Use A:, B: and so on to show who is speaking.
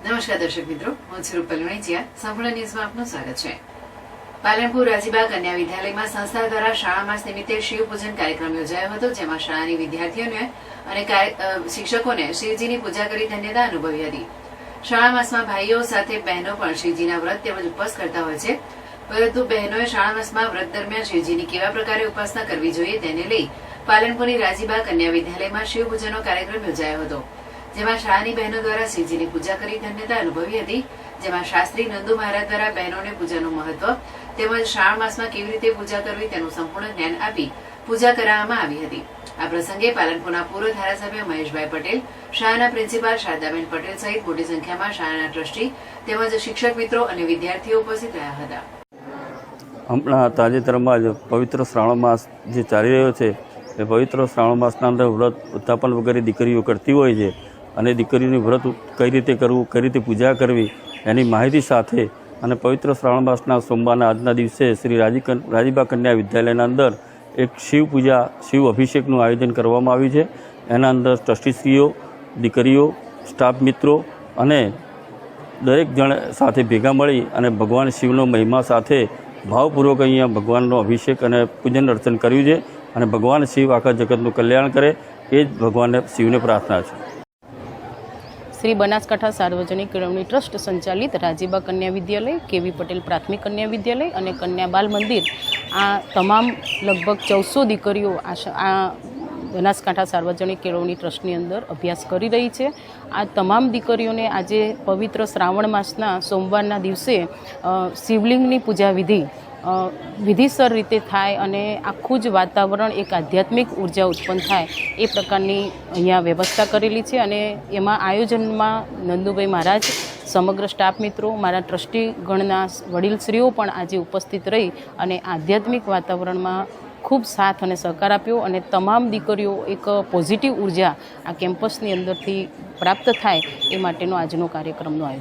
A: નમસ્કાર દર્શક મિત્રો, હું છું રૂપલ વણિચિયા. સંપૂર્ણ ન્યૂઝમાં આપનું સ્વાગત છે. પાલનપુર રાજીબા કન્યા વિદ્યાલયમાં સંસ્થા દ્વારા શાળા માસ નિમિત્તે શિવ પૂજન કાર્યક્રમ યોજાયો હતો, જેમાં શાળાની વિદ્યાર્થીઓને અને શિક્ષકોને શિવજીની પૂજા કરી ધન્યતા અનુભવી હતી. શાળા માસમાં ભાઈઓ સાથે બહેનો પણ શિવજીના વ્રત તેમજ ઉપવાસ કરતા હોય છે, પરંતુ બહેનોએ શાળા માસમાં વ્રત દરમિયાન શિવજીની કેવા પ્રકારે ઉપાસના કરવી જોઈએ તેને લઈ પાલનપુરની રાજીબા કન્યા વિદ્યાલયમાં શિવ પૂજનનો કાર્યક્રમ યોજાયો હતો, જેમાં શાળાની બહેનો દ્વારા શિવજીની પૂજા કરી ધન્યતા અનુભવી હતી. જેમાં શાસ્ત્રી નંદુ મહારાજ દ્વારા બહેનોને પૂજાનું મહત્વ તેમજ શ્રાવણ માસમાં કેવી રીતે પૂજા કરવી તેનું સંપૂર્ણ જ્ઞાન આપી પૂજા કરાવવામાં આવી હતી. આ પ્રસંગે પાલનપુરના પૂર્વ ધારાસભ્ય મહેશભાઈ પટેલ, શાળાના પ્રિન્સિપાલ શારદાબેન પટેલ સહિત મોટી સંખ્યામાં શાળાના ટ્રસ્ટી તેમજ શિક્ષક મિત્રો અને વિદ્યાર્થીઓ ઉપસ્થિત રહ્યા હતા.
B: હમણાં તાજેતરમાં જ પવિત્ર શ્રાવણ માસ જે ચાલી રહ્યો છે એ પવિત્ર શ્રાવણ માસના અંદર વ્રત ઉત્થાપન વગેરે દીકરીઓ કરતી હોય છે, અને દીકરીઓની વ્રત કઈ રીતે કરવું, કઈ રીતે પૂજા કરવી એની માહિતી સાથે અને પવિત્ર શ્રાવણ માસના સોમવારના આજના દિવસે શ્રી રાજીબા કન્યા વિદ્યાલયના અંદર એક શિવ પૂજા, શિવ અભિષેકનું આયોજન કરવામાં આવ્યું છે. એના અંદર ટ્રસ્ટીશ્રીઓ, દીકરીઓ, સ્ટાફ મિત્રો અને દરેક જણ સાથે ભેગા મળી અને ભગવાન શિવનો મહિમા સાથે ભાવપૂર્વક અહીંયા ભગવાનનો અભિષેક અને પૂજન અર્ચન કર્યું છે. અને ભગવાન શિવ આખા જગતનું કલ્યાણ કરે એ જ ભગવાનને શિવને પ્રાર્થના છે.
C: શ્રી બનાસકાંઠા સાર્વજનિક કેળવણી ટ્રસ્ટ સંચાલિત રાજીબા કન્યા વિદ્યાલય, કેવી પટેલ પ્રાથમિક કન્યા વિદ્યાલય અને કન્યા બાલ મંદિર, આ તમામ લગભગ 1400 દીકરીઓ આ બનાસકાંઠા સાર્વજનિક કેળવણી ટ્રસ્ટની અંદર અભ્યાસ કરી રહી છે. આ તમામ દીકરીઓને આજે પવિત્ર શ્રાવણ માસના સોમવારના દિવસે શિવલિંગની પૂજા વિધિસર રીતે થાય અને આખું જ વાતાવરણ એક આધ્યાત્મિક ઉર્જા ઉત્પન્ન થાય એ પ્રકારની અહીંયા વ્યવસ્થા કરેલી છે. અને એમાં આયોજનમાં નંદુભાઈ મહારાજ, સમગ્ર સ્ટાફ મિત્રો, મારા ટ્રસ્ટીગણના વડીલશ્રીઓ પણ આજે ઉપસ્થિત રહી અને આધ્યાત્મિક વાતાવરણમાં ખૂબ સાથ અને સહકાર આપ્યો. અને તમામ દીકરીઓ એક પોઝિટિવ ઉર્જા આ કેમ્પસની અંદરથી પ્રાપ્ત થાય એ માટેનો આજનો કાર્યક્રમનું આયોજન.